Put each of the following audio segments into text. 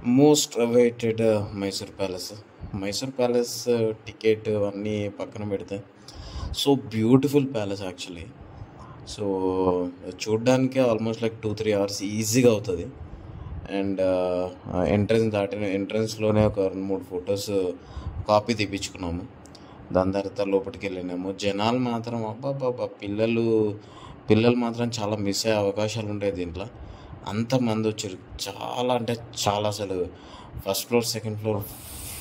Most awaited Mysore palace. Mysore palace ticket అన్నీ పక్కన పెడితే so beautiful palace actually. So చూడ్డానికి ఆల్మోస్ట్ లైక్ 2-3 అవర్స్ ఈజీగా అవుతుంది. అండ్ ఎంట్రన్స్లోనే ఒక 2-3 ఫొటోస్ కాపీ తీపించుకున్నాము. దాని తర్వాత లోపలికి వెళ్ళినాము. జనాలు మాత్రం అబ్బాబ్బా పిల్లలు మాత్రం చాలా మిస్ అయ్యే అవకాశాలు ఉంటాయి దీంట్లో. అంతమంది వచ్చారు, చాలా అంటే చాలా. అసలు first floor second floor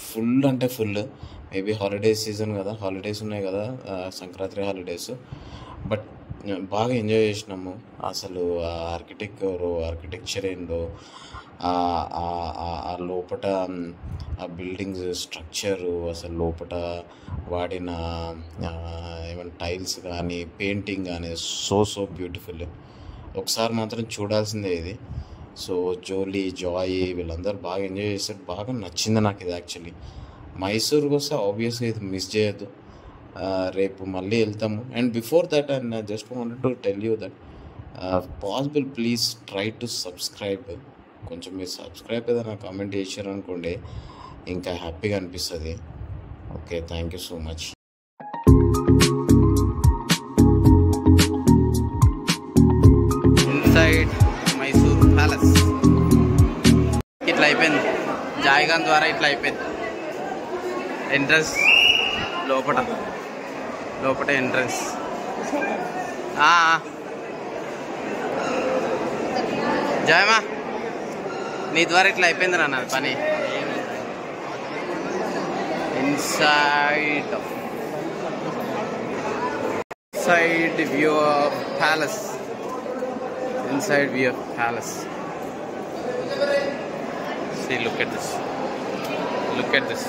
full అంటే ఫుల్. మేబీ హాలిడేస్ సీజన్ కదా, హాలిడేస్ ఉన్నాయి కదా, సంక్రాంతి హాలిడేస్. బట్ బాగా ఎంజాయ్ చేసినాము. అసలు ఆర్కిటెక్చర్ ఏందో, ఆ లోపల ఆ బిల్డింగ్స్ స్ట్రక్చరు, అసలు లోపల వాడిన ఏమైనా టైల్స్ కానీ పెయింటింగ్ కానీ సో బ్యూటిఫుల్. ఒకసారి మాత్రం చూడాల్సిందే ఇది. సో జాయ్ వీళ్ళందరూ బాగా ఎంజాయ్ చేశారు. బాగా నచ్చింది నాకు ఇది యాక్చువల్లీ. మైసూర్కి వస్తే ఆబ్వియస్గా ఇది మిస్ చేయొద్దు. రేపు మళ్ళీ వెళ్తాము. And before that and just wanted to tell you that possible please try to subscribe. కొంచెం మీరు సబ్స్క్రైబ్ ఏదైనా కామెంట్ చేశారు అనుకోండి, ఇంకా హ్యాపీగా అనిపిస్తుంది. Okay, thank you so much. Inside Mysore palace ఇట్లా అయిపోయింది. జాయిగాన్ ద్వారా ఇట్లా అయిపోయింది. ఎంట్రన్స్ లోపల ఎంట్రన్స్. జాయమా, నీ ద్వారా ఇట్లా అయిపోయింది రా నా పని. Inside view of palace. Inside view of palace. See, look at this. Look at this.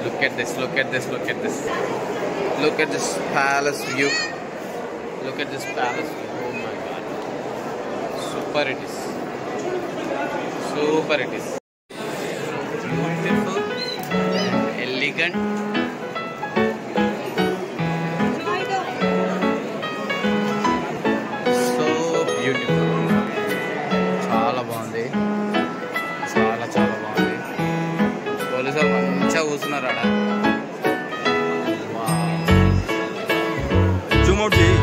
Look at this. Look at this. Look at this. Look at this palace view. Look at this palace view. Oh my God. Super it is. Super it is. Beautiful. Elegant. చాలా బాగుంది. పోలీసులు మంచిగా కూర్చున్నారు ఆడ. Zoom out చేయి.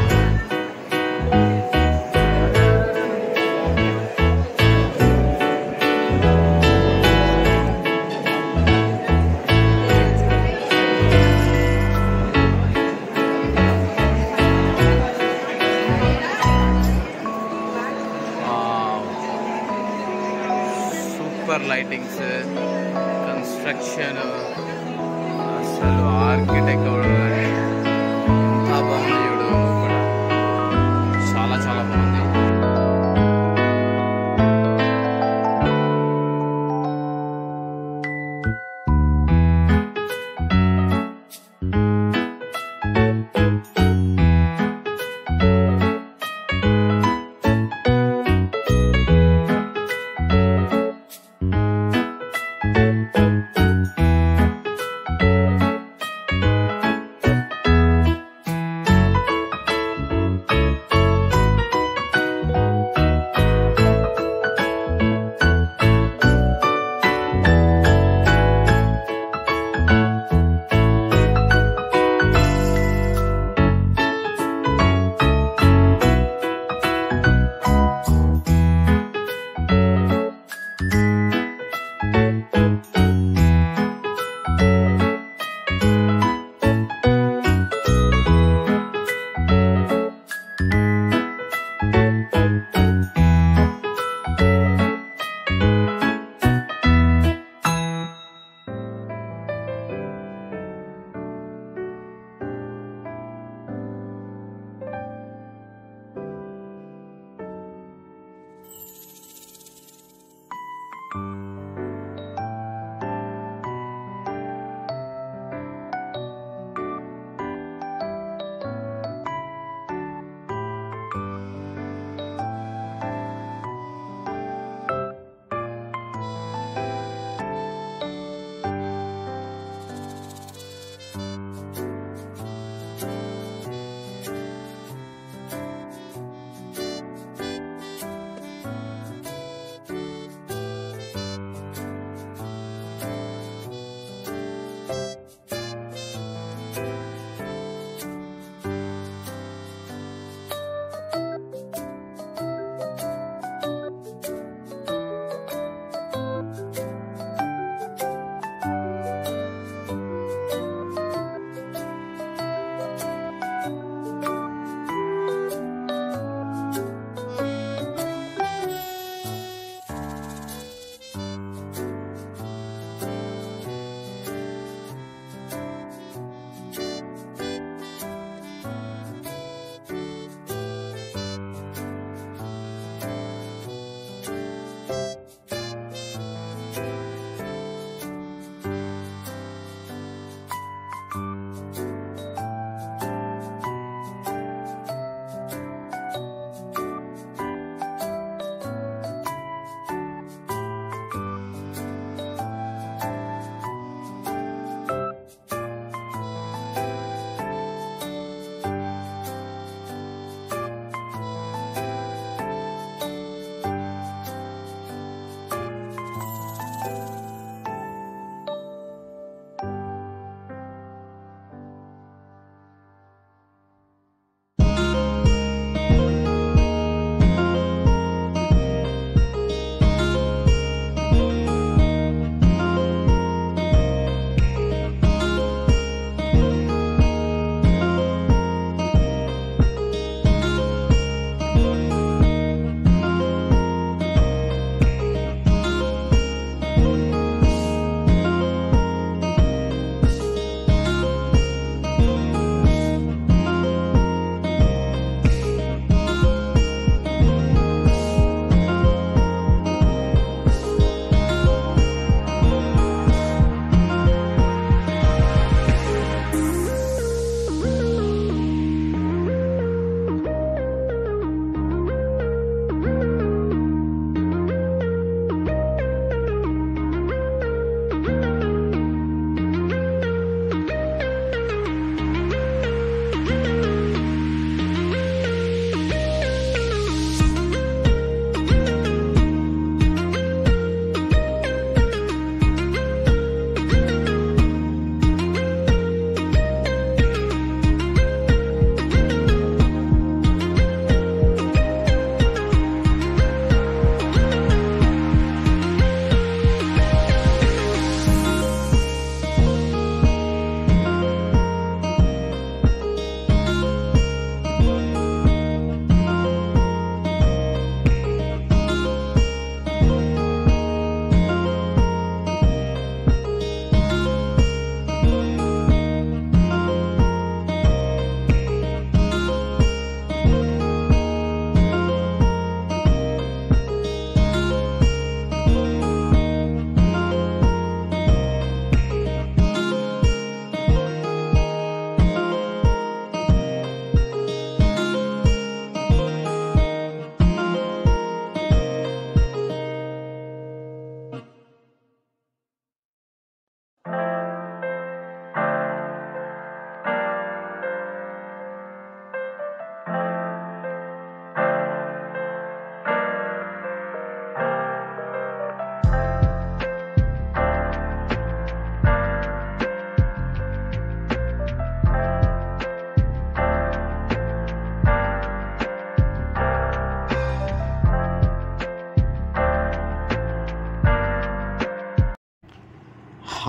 Super lightings, construction, అసలు architecture ఎంత బాగుంది చూడు. కూడా చాలా బాగుంది.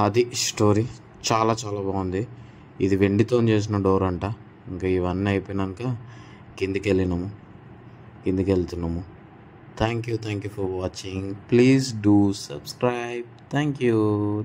అది స్టోరీ. చాలా చాలా బాగుంది. ఇది వెండితో చేసిన డోర్ అంట. ఇంకా ఇవన్నీ అయిపోయినాక కిందికి వెళ్తున్నాము. Thank you for watching. Please do subscribe. Thank you.